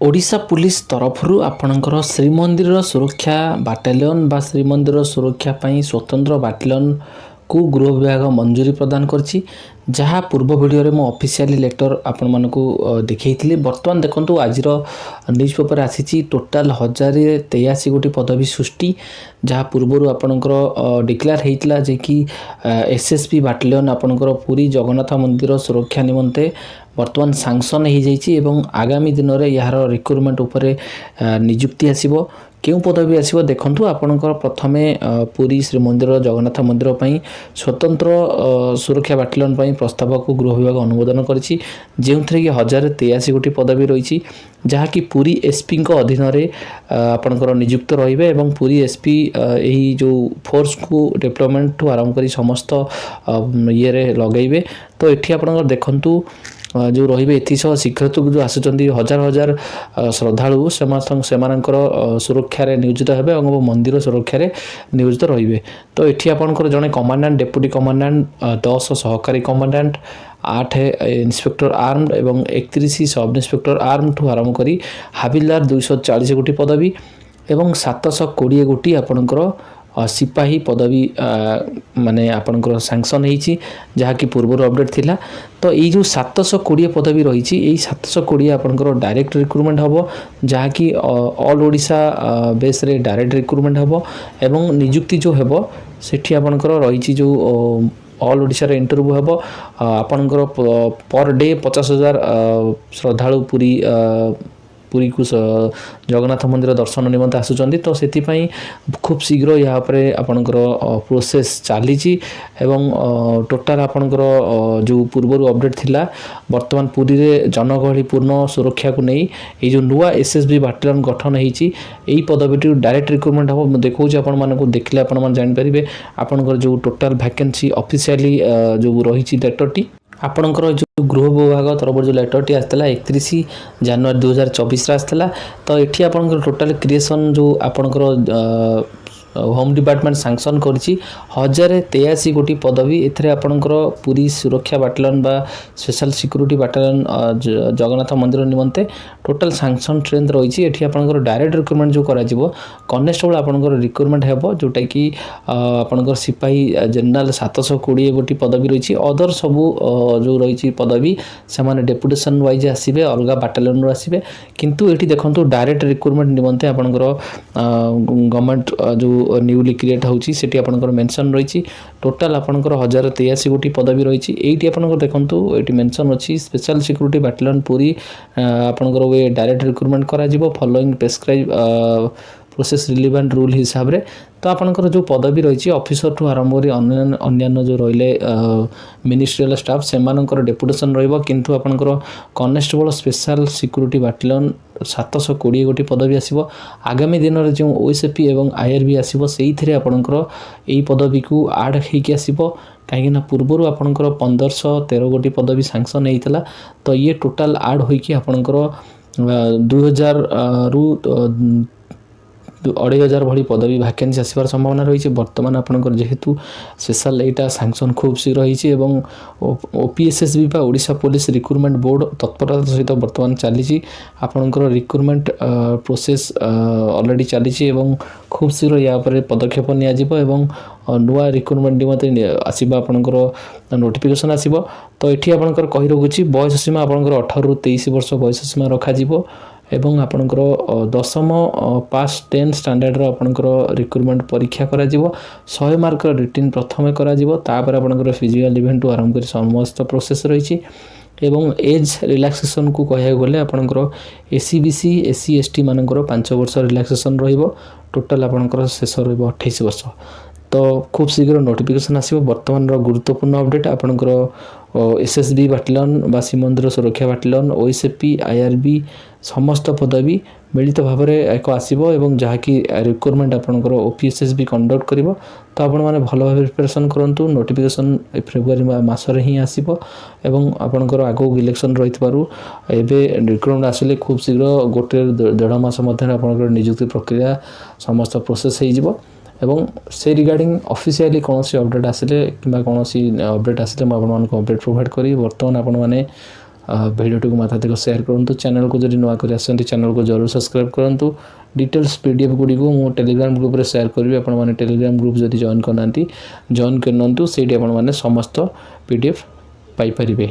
Odisha police तरफरु आपणकर श्रीमंदिर सुरक्षा battalion बा श्रीमंदिर सुरक्षा पई स्वतंत्र बाटालियन को गृह विभाग मंजूरी प्रदान करछि। जहाँ पूर्व वीडियो रे मो ऑफिशियली लेटर आपण मानकु देखैथिली। वर्तमान देखंतु आजिर न्यूज पेपर आसीछि टोटाल 1083 गोटी पदवी सृष्टि। जहाँ पूर्वरु आपणकर डिक्लेयर हेइतला जे कि एसएसपी बाटालियन आपणकर पुरी जगन्नाथ मंदिर सुरक्षा निमंते वर्तमान सांक्शन हो जाइए एवं आगामी दिन में यार रिक्रुटमेंट उपरे निजुक्ति आसीबो। केउ पदवी आसीबो देखंतु आपणकर प्रथमे पुरी श्रीमंदिर जगन्नाथ मंदिर पई स्वतंत्र सुरक्षा बाटालियन पई प्रस्ताव को गृह विभाग अनुमोदन करिछि। जेउथरे कि 1083 गोटी पदवी रहिछि जहाँ कि पुरी एसपी को अधीन रे आपणकर नियुक्त रहिबे एवं पुरी एसपी एही जो फोर्स को डेवलपमेंट टू आरंभ करी समस्त ये रे लगेबे। तो एठी आपणकर देखंतु जो रही एसह शिक्षक जो आसुँच हजार हजार श्रद्धालु सेमानकर सुरक्षा नियोजित हेबे और मंदिर सुरक्षा नियोजित रहिबे। तो एठी आपनकर जने कमांडेंट डेप्यूटी कमांडेंट 10 सहकारी कमांडेंट 8 इंस्पेक्टर आर्म्ड एवं 31 सब इंस्पेक्टर आर्म्ड ठू आरंभ करी हाबिलदार 240 गोटी पदवी एवं 720 गोटी आपनकर सिपाही पदवी माने आपनकर सैंक्शन होईछि जहाँ कि पूर्व अपडेट थिला। तो ये जो 720 पदवी रही यही 720 आपनकर डायरेक्ट रिक्रुटमेंट हम जहाँ कि ऑल ओडिशा बेस रे डायरेक्ट रिक्रुटमेंट हम एवं निजुक्ति जो हेबो सेठी आपनकर रही जो ऑल ओडिशा रे इंटरव्यू हेबो। आपनकर पर डे 50,000 श्रद्धालु पुरी को जगन्नाथ मंदिर दर्शन निमंते आसुचंदी। तो सेति पई खूब शीघ्र या परे आपनकर प्रोसेस चलीची एवं टोटाल आपनकर जो पूर्व अपडेट थिला वर्तमान पुरी रे जनगहली पूर्ण सुरक्षा को नहीं ये जो नुआ एसएसबी बाटालियन गठन होईची एई पदवीटी डायरेक्ट रिक्रुटमेंट हम देखौछि आपण मानको देखले आपण मान जानि परिबे। आपनकर जो टोटाल वैकेंसी ऑफिशियली जो रहिची लेटरटी आपणकर जो गृह विभाग तरफ जो लेटरटी आसला 31 जनवरी 2024 आसला। तो ये आपंकर टोटाल क्रिएसन जो आपणकर होम डिपार्टमेंट सैंक्शन करिछि 1083 गोटी पदवी एथरे आपणकर पुरी सुरक्षा बाटालियन बा स्पेशल सिक्योरिटी बाटालियन जगन्नाथ मंदिर निमंते टोटाल सैंक्शन ट्रेंड रही। एठी आपणकर डायरेक्ट रिक्रुटमेंट जो करा जिवो कॉन्स्टेबल आपणकर रिक्रुटमेंट हेबो जोटा कि आपणकर सिपाही जनरल 720 गोटी पदवी रही। अदर सबू जो रही पदवी से माने डेपुटेशन वाइज आसीबे अलगा बाटालियन रो आसीबे किंतु एठी देखंतु डायरेक्ट रिक्रुटमेंट निमंते आपणकर गवर्नमेंट जो न्यूली क्रिएट होची सेठी आपनकर मेंशन रही। टोटाल आपनकर 1083 गोटी पदवी रही। एठी आपनकर देखंतु एठी मेंशन अछि स्पेशल सिक्योरिटी बाटालियन पूरी आपनकर वे डायरेक्ट रिक्रुटमेंट करा जिवो following prescribe process relevant rule हिसाब रे। तो आपनकर जो पदवी रही ऑफिसर ठू आरंभ करी अन्य जो रहिले मिनिस्ट्रियल स्टाफ सेमानकर डेपुटेशन रहिबो किंतु आपनकर कॉन्स्टेबल स्पेशल सिक्योरिटी बाटालियन 720 गोटी पदवी आसीबो। आगामी दिन रे जो ओएसपी एवं आईआरबी आसीबो सेही थिरे आपनकर एई पदवी को ऐड हेकी आसीबो कहीं ना पूर्व आपनकर 1513 गोटी पदवी सैंक्शन हेइतला। तो ये टोटाल ऐड होईकी आपनकर 2000 रु 2500 भली पदवी वैकेंसी आसबार संभावना रही। बर्तमान आपनकर जेहेतु स्पेशल एटा सैंक्शन खूब शीघ्र होईछि एवं ओपीएसएसबी बा ओडिशा पुलिस रिक्रुटमेंट बोर्ड तत्परता सहित बर्तमान चली आपनकर रिक्रुटमेंट प्रोसेस ऑलरेडी चली एवं खूब शीघ्र या पर पदक्षेप निया जिवो एवं नुआ रिक्रुटमेंट निमंते आसीबा आपनकर नोटिफिकेशन आसीबो। तो एठी आपनकर कहि रहुछि बयस सीमा आपनकर 18 रु 23 वर्ष बयस सीमा रखा जिवो एवं आपनकर 10म पास 10 स्टैंडर्ड रो आपनकर रिक्रुटमेंट परीक्षा करा जिवो 100 मार्क रिटन प्रथमे करा जिवो तापर आपनकर फिजिकल इवेंट आरंभ करी समस्त प्रोसेस रही। एवं एज रिलैक्सेशन को कहया गले आपनकर एससीबीसी एससी एसटी मानकर 5 वर्ष रिलैक्सेशन रहिबो टोटल आपनकर शेष रहिबो 28 वर्ष। तो खूब शीघ्र नोटिफिकेशन आसीबो। वर्तमान गुरुत्वपूर्ण अपडेट आपनकर एसएसबी बाटालियन बा श्रीमंदिर सुरक्षा बाटालियन ओएसपी आईआरबी समस्त पदवी मिलित भाव में एक आसीबो एवं जहाँ कि रिक्रुटमेंट आपनकर ओपीएसएसबी कंडक्ट करिवो। तो आपण माने भल भाव प्रिपरेशन करंतु नोटिफिकेशन फेब्रुआरी मास रे ही आसीबो एवं आपनकर आगो इलेक्शन रहितबारु एबे रिक्रुटमेंट आसिले खूब शीघ्र गोटे 1.5 मास मध्य आपनकर नियुक्ति प्रक्रिया समस्त प्रोसेस हो जिवो एवं से रिगार्डिंग ऑफिशियली कौन सी अपडेट आसिले कि कौन सी अपडेट आसिले मैं आपको अपडेट प्रोवाइड करी। वर्तमान आपण माने भिडियोटी को मताधिक सेयार करूँ चैनल को जब नुआ कर चैनल को जरूर सब्सक्राइब करूँ डिटेल्स पीडीएफ गुड़ी को मु टेलीग्राम ग्रुप रे शेयर करी आपण माने टेलीग्राम ग्रुप जदि जॉइन करना जॉइन करनंतु सेठी आपण माने समस्त पीडीएफ पाई परिबे।